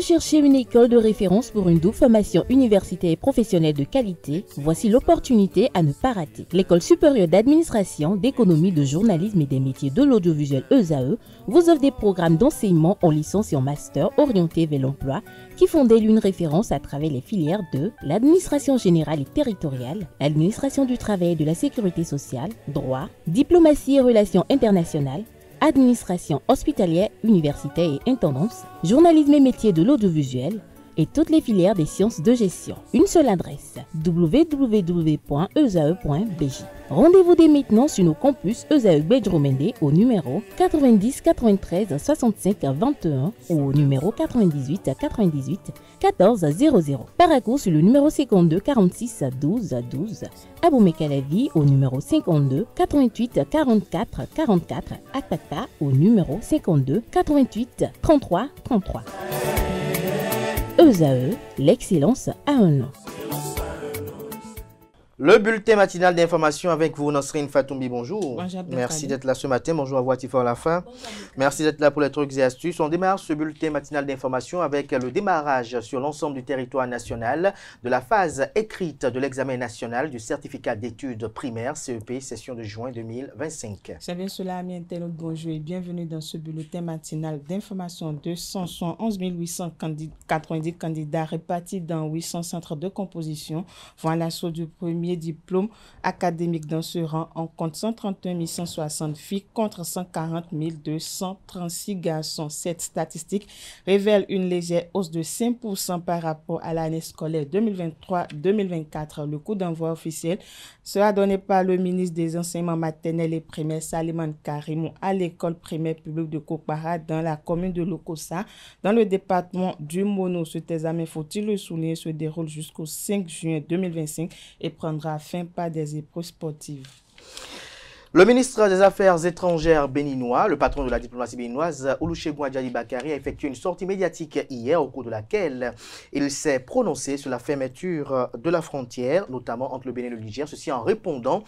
recherchez une école de référence pour une double formation universitaire et professionnelle de qualité? Voici l'opportunité à ne pas rater. L'École supérieure d'administration, d'économie, de journalisme et des métiers de l'audiovisuel ESAE vous offre des programmes d'enseignement en licence et en master orientés vers l'emploi qui font d'elle une référence à travers les filières de l'administration générale et territoriale, l'administration du travail et de la sécurité sociale, droit, diplomatie et relations internationales, administration hospitalière, universitaire et intendance, journalisme et métiers de l'audiovisuel et toutes les filières des sciences de gestion. Une seule adresse, www.esae.bj. Rendez-vous dès maintenant sur nos campus ESAE Bedjromende au numéro 90 93 65 21 ou au numéro 98 98 14 00. Paracourt sur le numéro 52 46 12 12. Aboumé-Calavi au numéro 52 88 44 44. Akpakpa au numéro 52 88 33 33. ESAE, l'excellence à un nom. Le bulletin matinal d'information avec vous, Nasrine Fatoumbi, bonjour. Bonjour. Merci d'être là ce matin. Bonjour à vous, Atifor Lafa. Merci d'être là pour les trucs et astuces. On démarre ce bulletin matinal d'information avec le démarrage sur l'ensemble du territoire national de la phase écrite de l'examen national du certificat d'études primaires CEP, session de juin 2025. C'est bien cela, amis internautes, bonjour et bienvenue dans ce bulletin matinal d'information. 211 890 candidats répartis dans 800 centres de composition vont à l'assaut du premier diplôme académique. Dans ce rang, on compte 131 160 filles contre 140 236 garçons. Cette statistique révèle une légère hausse de 5% par rapport à l'année scolaire 2023-2024. Le coup d'envoi officiel sera donné par le ministre des Enseignements maternels et primaires, Salimane Karimou, à l'école primaire publique de Kokpara dans la commune de Lokossa, dans le département du Mono. Cet examen, faut-il le souligner, se déroule jusqu'au 5 juin 2025 et prendra fin par des épreuves sportives. Le ministre des Affaires étrangères béninois, le patron de la diplomatie béninoise, Olusegun Adjadi Bakari, a effectué une sortie médiatique hier au cours de laquelle il s'est prononcé sur la fermeture de la frontière, notamment entre le Bénin et le Niger, ceci en répondant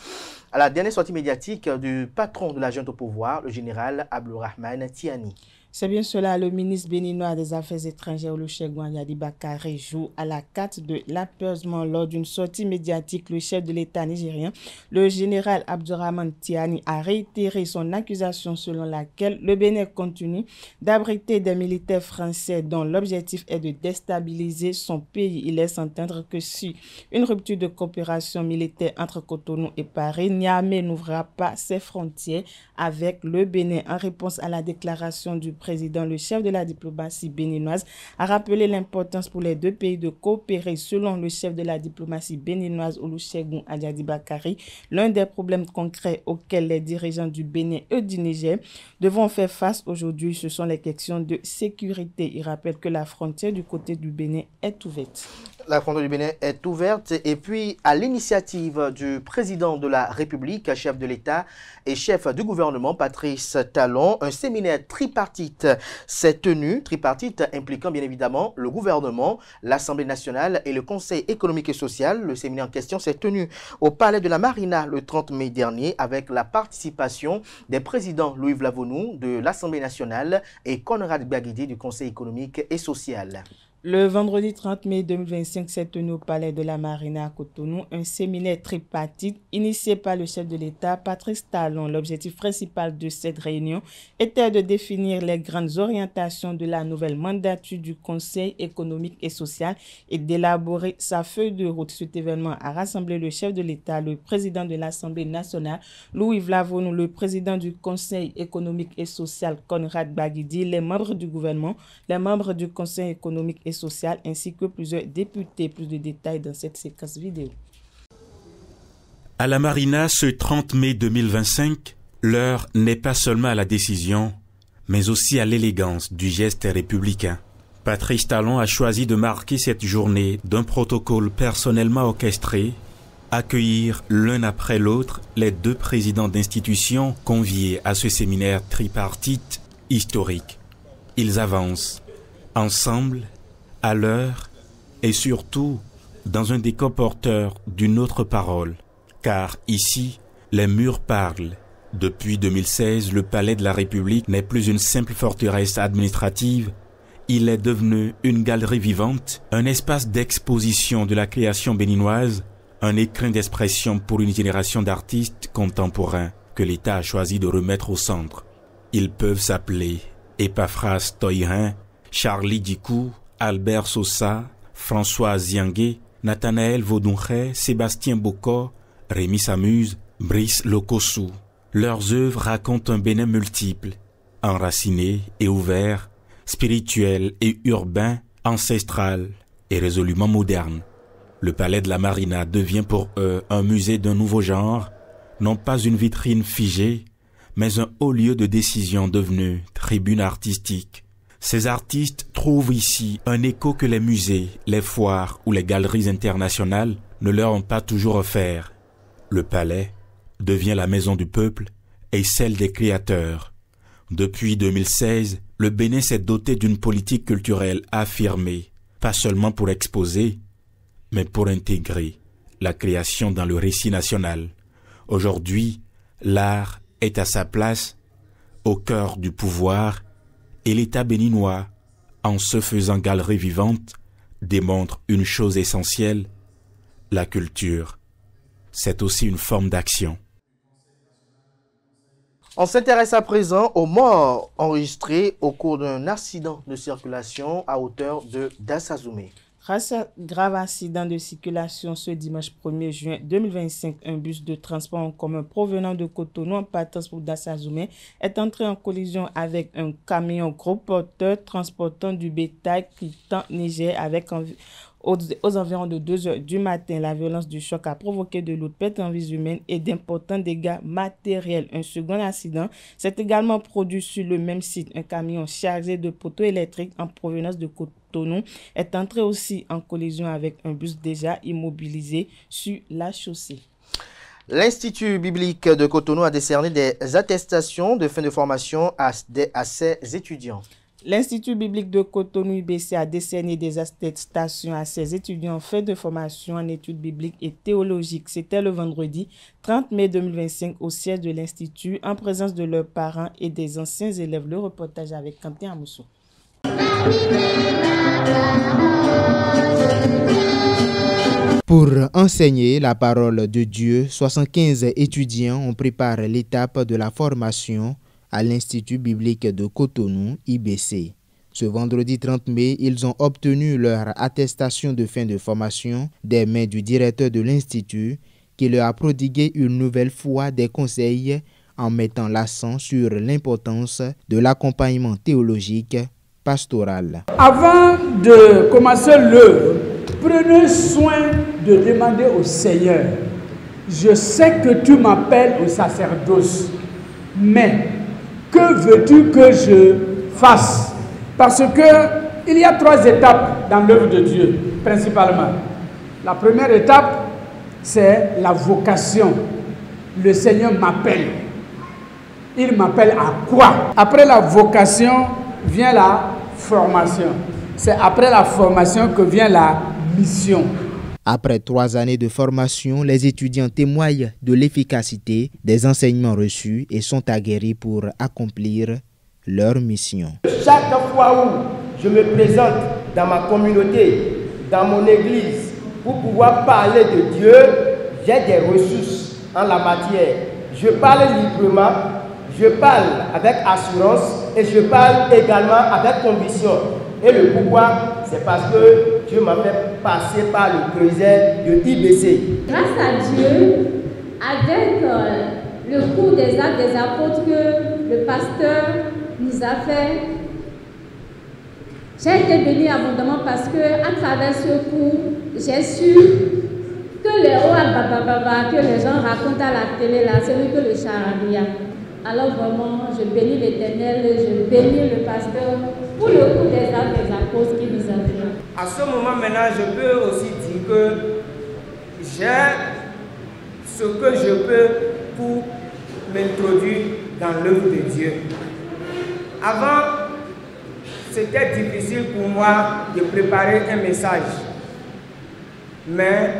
à la dernière sortie médiatique du patron de la junte au pouvoir, le général Abdourahmane Tiani. C'est bien cela, le ministre béninois des Affaires étrangères, Olusegun Adjadi Bakari, joue à la carte de l'apaisement lors d'une sortie médiatique. Le chef de l'État nigérien, le général Abdourahmane Tiani, a réitéré son accusation selon laquelle le Bénin continue d'abriter des militaires français dont l'objectif est de déstabiliser son pays. Il laisse entendre que si une rupture de coopération militaire entre Cotonou et Paris, Niamey n'ouvrira pas ses frontières avec le Bénin. En réponse à la déclaration du président, le chef de la diplomatie béninoise a rappelé l'importance pour les deux pays de coopérer. Selon le chef de la diplomatie béninoise, Olusegun Adjadi Bakari, l'un des problèmes concrets auxquels les dirigeants du Bénin et du Niger devront faire face aujourd'hui, ce sont les questions de sécurité. Il rappelle que la frontière du côté du Bénin est ouverte. La frontière du Bénin est ouverte et puis à l'initiative du président de la République, chef de l'État et chef du gouvernement, Patrice Talon, un séminaire tripartite s'est tenu, tripartite impliquant bien évidemment le gouvernement, l'Assemblée nationale et le Conseil économique et social. Le séminaire en question s'est tenu au Palais de la Marina le 30 mai dernier avec la participation des présidents Louis Vlavonou de l'Assemblée nationale et Conrad Baguidi du Conseil économique et social. Le vendredi 30 mai 2025 s'est tenu au Palais de la Marina à Cotonou un séminaire tripartite initié par le chef de l'État, Patrice Talon. L'objectif principal de cette réunion était de définir les grandes orientations de la nouvelle mandature du Conseil économique et social et d'élaborer sa feuille de route. Cet événement a rassemblé le chef de l'État, le président de l'Assemblée nationale, Louis Vlavonou, le président du Conseil économique et social, Conrad Baguidi, les membres du gouvernement, les membres du Conseil économique et social ainsi que plusieurs députés. Plus de détails dans cette séquence vidéo. À la Marina, ce 30 mai 2025, l'heure n'est pas seulement à la décision, mais aussi à l'élégance du geste républicain. Patrice Talon a choisi de marquer cette journée d'un protocole personnellement orchestré, accueillir l'un après l'autre les deux présidents d'institutions conviés à ce séminaire tripartite historique. Ils avancent ensemble, à l'heure et surtout dans un décor porteur d'une autre parole. Car ici, les murs parlent. Depuis 2016, le palais de la République n'est plus une simple forteresse administrative. Il est devenu une galerie vivante, un espace d'exposition de la création béninoise, un écrin d'expression pour une génération d'artistes contemporains que l'État a choisi de remettre au centre. Ils peuvent s'appeler Epaphras Toirin, Charlie Djikou, Albert Sosa, François Ziangué, Nathanaël Vaudounkhe, Sébastien Bocor, Rémi Samuse, Brice Lokossou. Leurs œuvres racontent un Bénin multiple, enraciné et ouvert, spirituel et urbain, ancestral et résolument moderne. Le palais de la Marina devient pour eux un musée d'un nouveau genre, non pas une vitrine figée, mais un haut lieu de décision devenu tribune artistique. Ces artistes trouvent ici un écho que les musées, les foires ou les galeries internationales ne leur ont pas toujours offert. Le palais devient la maison du peuple et celle des créateurs. Depuis 2016, le Bénin s'est doté d'une politique culturelle affirmée, pas seulement pour exposer, mais pour intégrer la création dans le récit national. Aujourd'hui, l'art est à sa place, au cœur du pouvoir, et l'État béninois, en se faisant galerie vivante, démontre une chose essentielle, la culture. C'est aussi une forme d'action. On s'intéresse à présent aux morts enregistrés au cours d'un accident de circulation à hauteur de Dassazoumé. Grave accident de circulation ce dimanche 1er juin 2025. Un bus de transport en commun provenant de Cotonou en partance pour Dassazoumé est entré en collision avec un camion gros porteur transportant du bétail quittant Niger avec aux environs de 2 heures du matin. La violence du choc a provoqué de lourdes pertes en vies humaines et d'importants dégâts matériels. Un second accident s'est également produit sur le même site. Un camion chargé de poteaux électriques en provenance de Cotonou est entré aussi en collision avec un bus déjà immobilisé sur la chaussée. L'Institut biblique de Cotonou a décerné des attestations de fin de formation à ses étudiants. L'Institut biblique de Cotonou IBC a décerné des attestations à ses étudiants en fin de formation en études bibliques et théologiques. C'était le vendredi 30 mai 2025 au siège de l'Institut en présence de leurs parents et des anciens élèves. Le reportage avec Quentin Amoussou. Pour enseigner la parole de Dieu, 75 étudiants ont préparé l'étape de la formation à l'Institut biblique de Cotonou, IBC. Ce vendredi 30 mai, ils ont obtenu leur attestation de fin de formation des mains du directeur de l'Institut qui leur a prodigué une nouvelle fois des conseils en mettant l'accent sur l'importance de l'accompagnement théologique pastoral. Avant de commencer l'œuvre, prenez soin de demander au Seigneur, je sais que tu m'appelles au sacerdoce, mais que veux-tu que je fasse? Parce qu'il y a 3 étapes dans l'œuvre de Dieu, principalement. La première étape, c'est la vocation. Le Seigneur m'appelle. Il m'appelle à quoi? Après la vocation vient la formation. C'est après la formation que vient la mission. Après 3 années de formation, les étudiants témoignent de l'efficacité des enseignements reçus et sont aguerris pour accomplir leur mission. Chaque fois où je me présente dans ma communauté, dans mon église, pour pouvoir parler de Dieu, j'ai des ressources en la matière. Je parle librement, je parle avec assurance et je parle également avec conviction. Et le pourquoi, c'est parce que Dieu m'a fait passer par le creuset de IBC. Grâce à Dieu, avec le cours des actes des apôtres que le pasteur nous a fait, j'ai été bénie abondamment parce que à travers ce cours, j'ai su que les Oa que les gens racontent à la télé, là, c'est lui que le charabia. Alors vraiment, je bénis l'Éternel, je bénis le pasteur pour le coup des actes des apôtres qui nous a fait. À ce moment maintenant, je peux aussi dire que j'ai ce que je peux pour m'introduire dans l'œuvre de Dieu. Avant, c'était difficile pour moi de préparer un message. Mais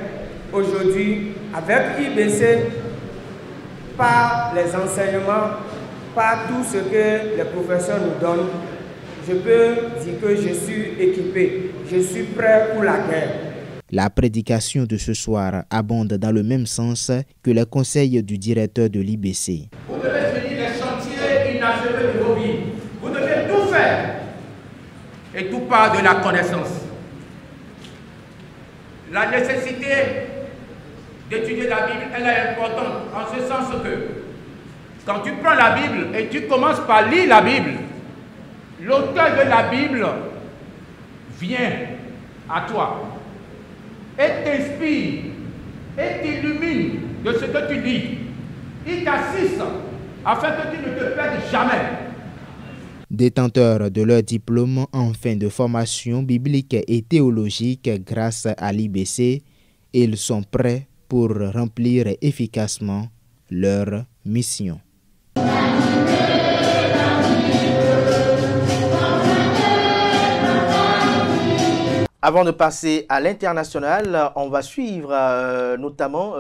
aujourd'hui, avec IBC, par les enseignements, par tout ce que les professeurs nous donnent, je peux dire que je suis équipé, je suis prêt pour la guerre. La prédication de ce soir abonde dans le même sens que les conseils du directeur de l'IBC. Vous devez finir les chantiers inachevés de vos vies. Vous devez tout faire. Et tout part de la connaissance. La nécessité d'étudier la Bible, elle est importante en ce sens que quand tu prends la Bible et tu commences par lire la Bible, l'auteur de la Bible vient à toi et t'inspire et t'illumine de ce que tu lis. Il t'assiste afin que tu ne te perdes jamais. Détenteurs de leur diplôme en fin de formation biblique et théologique grâce à l'IBC, ils sont prêts pour remplir efficacement leur mission. Avant de passer à l'international, on va suivre notamment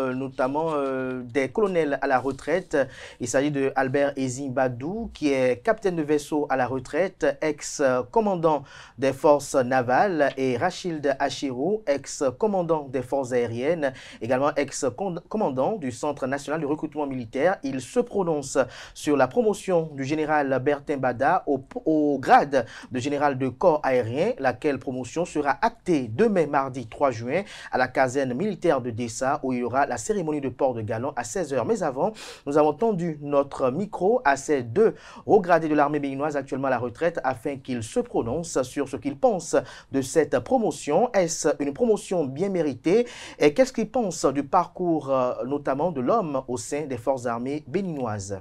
des colonels à la retraite. Il s'agit de Albert Ezin Badou, qui est capitaine de vaisseau à la retraite, ex-commandant des forces navales, et Rachid Achirou, ex-commandant des forces aériennes, également ex-commandant du Centre national de recrutement militaire. Il se prononce sur la promotion du général Bertin Bada au grade de général de corps aérien, laquelle promotion sera actée demain mardi 3 juin à la caserne militaire de Dessa, où il y aura la cérémonie de port de galon à 16 h. Mais avant, nous avons tendu notre micro à ces deux hauts gradés de l'armée béninoise actuellement à la retraite afin qu'ils se prononcent sur ce qu'ils pensent de cette promotion. Est-ce une promotion bien méritée? Et qu'est-ce qu'ils pensent du parcours notamment de l'homme au sein des forces armées béninoises?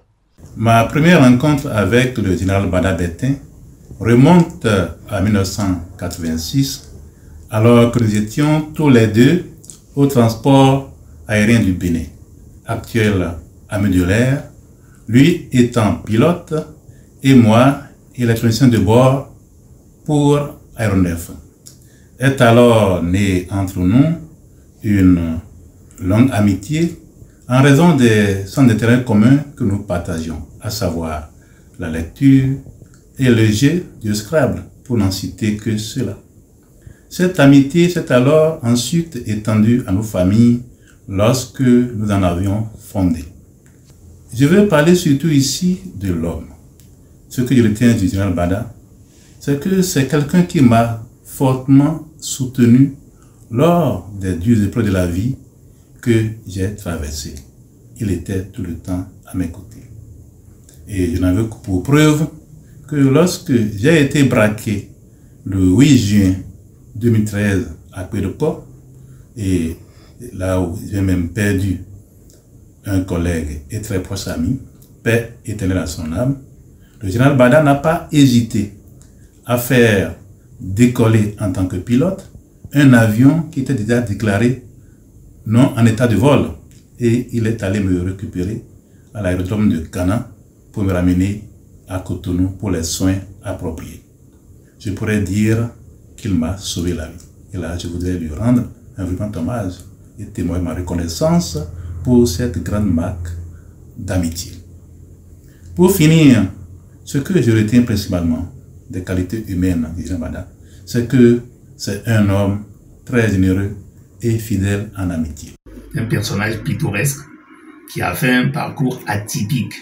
Ma première rencontre avec le général Bada Bertin remonte à 1986, alors que nous étions tous les deux au transport aérien du Bénin, actuel armée de l'air, lui étant pilote et moi électronicien de bord pour Aéronef. Est alors née entre nous une longue amitié en raison des centres d'intérêt communs que nous partagions, à savoir la lecture et le jeu du Scrabble, pour n'en citer que cela. Cette amitié s'est alors ensuite étendue à nos familles lorsque nous en avions fondé. Je veux parler surtout ici de l'homme. Ce que je retiens du général Bada, c'est que c'est quelqu'un qui m'a fortement soutenu lors des dures épreuves de la vie que j'ai traversées. Il était tout le temps à mes côtés. Et je n'en veux que pour preuve que lorsque j'ai été braqué le 8 juin 2013 à Pédoport, et là où j'ai même perdu un collègue et très proche ami, paix éternelle à son âme, le général Bada n'a pas hésité à faire décoller en tant que pilote un avion qui était déjà déclaré non en état de vol, et il est allé me récupérer à l'aérodrome de Cana pour me ramener à Cotonou pour les soins appropriés. Je pourrais dire qu'il m'a sauvé la vie. Et là, je voudrais lui rendre un vibrant hommage et témoigner ma reconnaissance pour cette grande marque d'amitié. Pour finir, ce que je retiens principalement des qualités humaines de Jean Bada, c'est que c'est un homme très généreux et fidèle en amitié. Un personnage pittoresque qui a fait un parcours atypique,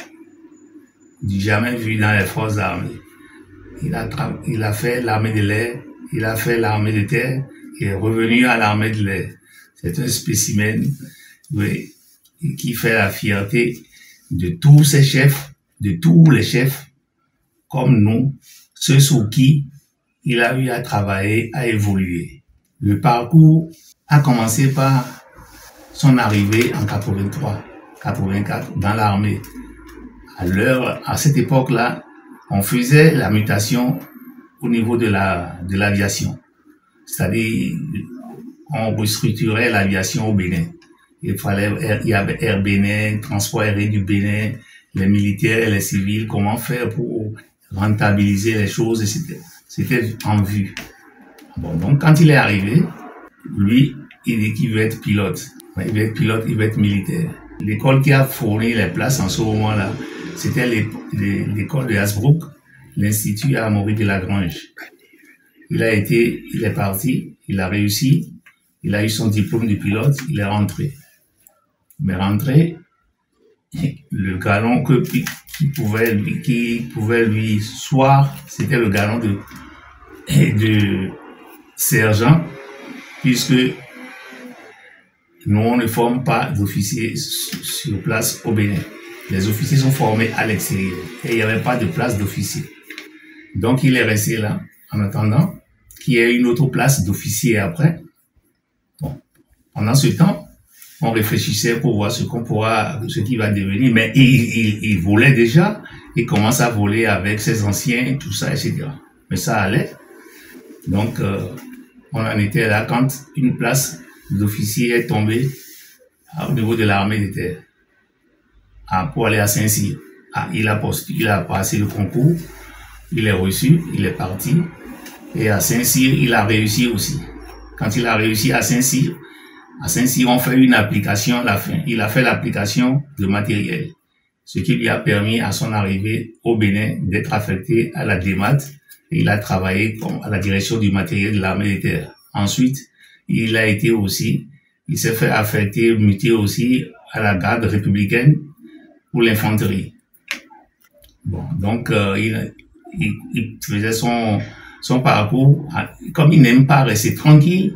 du jamais vu dans les forces armées. Il a fait l'armée de l'air, il a fait l'armée de terre, il est revenu à l'armée de l'air. C'est un spécimen, oui, qui fait la fierté de tous ses chefs, de tous les chefs, comme nous, ceux sous qui il a eu à travailler, à évoluer. Le parcours a commencé par son arrivée en 83, 84 dans l'armée. À cette époque-là, on faisait la mutation au niveau de l'aviation. C'est-à-dire, on restructurait l'aviation au Bénin. Il y avait Air Bénin, Transport aérien du Bénin, les militaires et les civils, comment faire pour rentabiliser les choses, c'était en vue. Bon, donc quand il est arrivé, lui, il dit qu'il veut être pilote. Il veut être pilote, il veut être militaire. L'école qui a fourni les places en ce moment-là, c'était l'école de Hasbrook, l'Institut à Maurice-de-Lagrange. Il est parti, il a réussi, il a eu son diplôme de pilote, il est rentré. Mais rentré, le galon qui pouvait lui soir, c'était le galon de sergent, puisque nous, on ne forme pas d'officiers sur place au Bénin. Les officiers sont formés à l'extérieur et il n'y avait pas de place d'officier. Donc, il est resté là en attendant qu'il y ait une autre place d'officier après. Bon. Pendant ce temps, on réfléchissait pour voir ce qu'il va devenir, mais il volait déjà, il commence à voler avec ses anciens, tout ça, etc. Mais ça allait. Donc, on en était là quand une place d'officier est tombée au niveau de l'armée de terre pour aller à Saint-Cyr. Il a passé le concours, il est reçu, il est parti, et à Saint-Cyr, il a réussi aussi. Quand il a réussi à Saint-Cyr, on fait une application à la fin. Il a fait l'application de matériel, ce qui lui a permis à son arrivée au Bénin d'être affecté à la DEMAT. Et il a travaillé à la direction du matériel de l'armée de terre. Ensuite, il s'est fait affecter, muter aussi à la garde républicaine pour l'infanterie. Bon, donc il faisait son parcours. Comme il n'aime pas rester tranquille,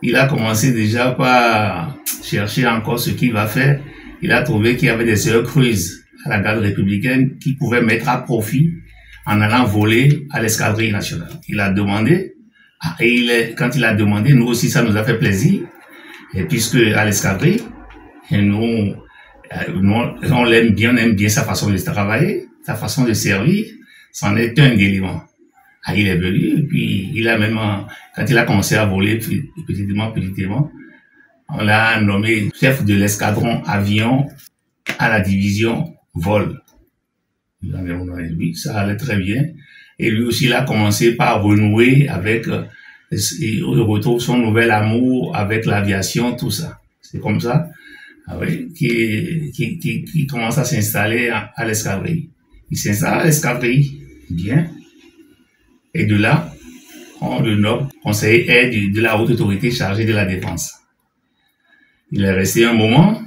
il a commencé déjà par chercher encore ce qu'il va faire. Il a trouvé qu'il y avait des heures creuses à la garde républicaine qu'il pouvait mettre à profit en allant voler à l'escadrille nationale. Il a demandé, quand il a demandé, nous aussi ça nous a fait plaisir, et puisque à l'escadrille, nous on l'aime bien, on aime bien sa façon de travailler, sa façon de servir, c'en est un élément. Il est venu, et puis il a même, quand il a commencé à voler petitement, on l'a nommé chef de l'escadron avion à la division vol. Ça allait très bien. Et lui aussi, il a commencé par renouer avec, il retrouve son nouvel amour avec l'aviation, tout ça. C'est comme ça, qui commence à s'installer à l'escadrille. Il s'installe à l'escadrille, bien. Et de là, on le nomme conseiller de la haute autorité chargée de la défense. Il est resté un moment,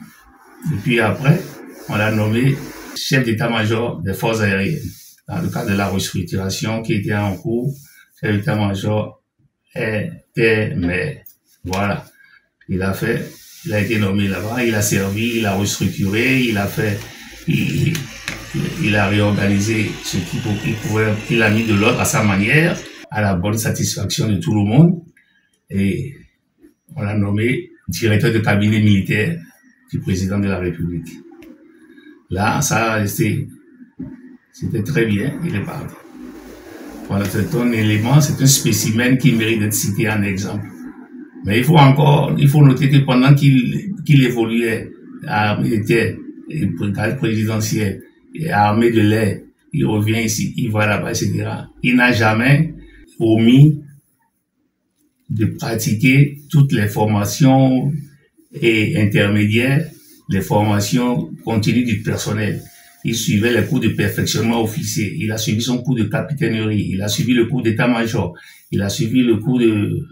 et puis après, on l'a nommé chef d'état-major des forces aériennes. Dans le cadre de la restructuration qui était en cours, chef d'état-major était maire. Voilà. Il a été nommé là-bas, il a servi, il a restructuré, il a réorganisé ce il a mis de l'ordre à sa manière, à la bonne satisfaction de tout le monde. Et on l'a nommé directeur de cabinet militaire du président de la République. Là, ça a resté. C'était très bien, il est parti. Voilà, c'est un élément, c'est un spécimen qui mérite d'être cité en exemple. Mais il faut noter que pendant qu'il évoluait à l'armée de terre, brigade présidentielle, et armée de l'air, il revient ici, il va là-bas, etc. Il n'a jamais omis de pratiquer toutes les formations et intermédiaires, les formations continues du personnel. Il suivait les cours de perfectionnement officier, il a suivi son cours de capitainerie, il a suivi le cours d'état-major, il a suivi le cours de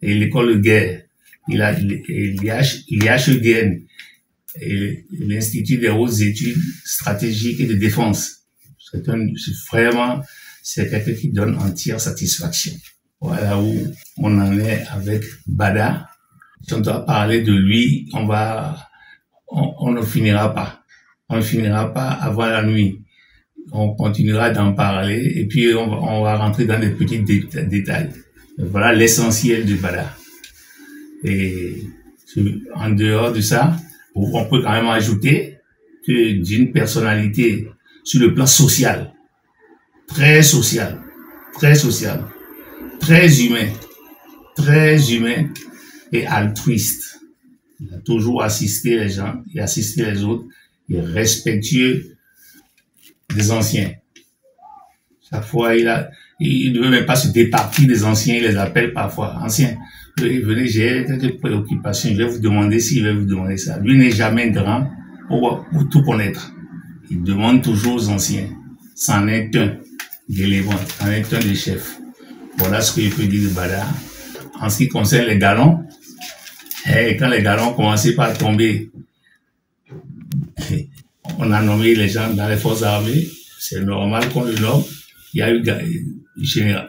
l'école de guerre, il a l'IHEGN, et l'Institut des hautes études stratégiques et de défense. C'est quelqu'un qui donne entière satisfaction. Voilà où on en est avec Bada. Si on doit parler de lui, on ne finira pas. On ne finira pas avant la nuit. On continuera d'en parler et puis on va rentrer dans des petits détails. Voilà l'essentiel de Bada. Et en dehors de ça, on peut quand même ajouter que d'une personnalité sur le plan social, très social, très humain et altruiste. Il a toujours assisté les gens et assisté les autres. Il est respectueux des anciens. Chaque fois, il ne veut même pas se départir des anciens, il les appelle parfois anciens. Venez, j'ai quelques préoccupations, je vais vous demander ci, je vais vous demander ça. Lui n'est jamais grand pour tout connaître. Il demande toujours aux anciens. C'en est un. d'éléments, en est un des chefs. Voilà ce que je peux dire de Bada. En ce qui concerne les galons, quand les galons commençaient par tomber, on a nommé les gens dans les forces armées. C'est normal qu'on le nomme. Il y a eu général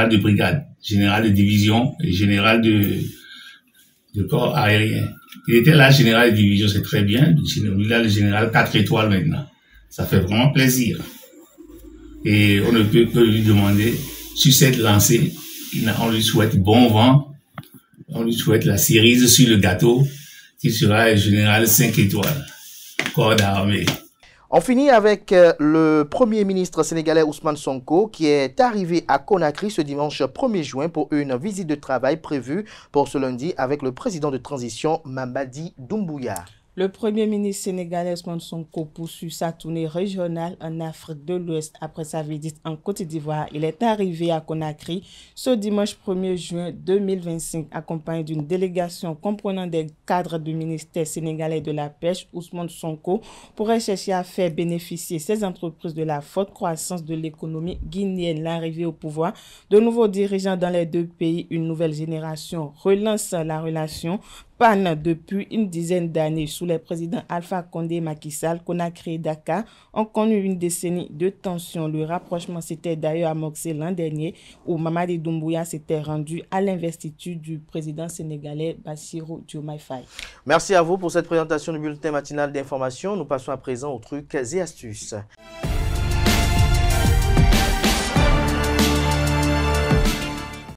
de brigade, général de division et général de corps aérien. Il était là, général de division, c'est très bien. Il a le général 4 étoiles maintenant. Ça fait vraiment plaisir. Et on ne peut que lui demander, sur cette lancée, on lui souhaite bon vent. On lui souhaite la cerise sur le gâteau, qui sera le général 5 étoiles, corps d'armée. On finit avec le Premier ministre sénégalais Ousmane Sonko qui est arrivé à Conakry ce dimanche 1er juin pour une visite de travail prévue pour ce lundi avec le président de transition Mamadi Doumbouya. Le Premier ministre sénégalais Ousmane Sonko poursuit sa tournée régionale en Afrique de l'Ouest après sa visite en Côte d'Ivoire. Il est arrivé à Conakry ce dimanche 1er juin 2025 accompagné d'une délégation comprenant des cadres du ministère sénégalais de la pêche. Ousmane Sonko pourrait chercher à faire bénéficier ces entreprises de la forte croissance de l'économie guinéenne. L'arrivée au pouvoir de nouveaux dirigeants dans les deux pays, une nouvelle génération relance la relation panne depuis une dizaine d'années sous les présidents Alpha Condé et Macky Sall. Conakry et Dakar ont connu une décennie de tensions. Le rapprochement s'était d'ailleurs amorcé l'an dernier où Mamadi Doumbouya s'était rendu à l'investiture du président sénégalais Bassirou Diomaye Faye. Merci à vous pour cette présentation du bulletin matinal d'information. Nous passons à présent aux trucs et astuces.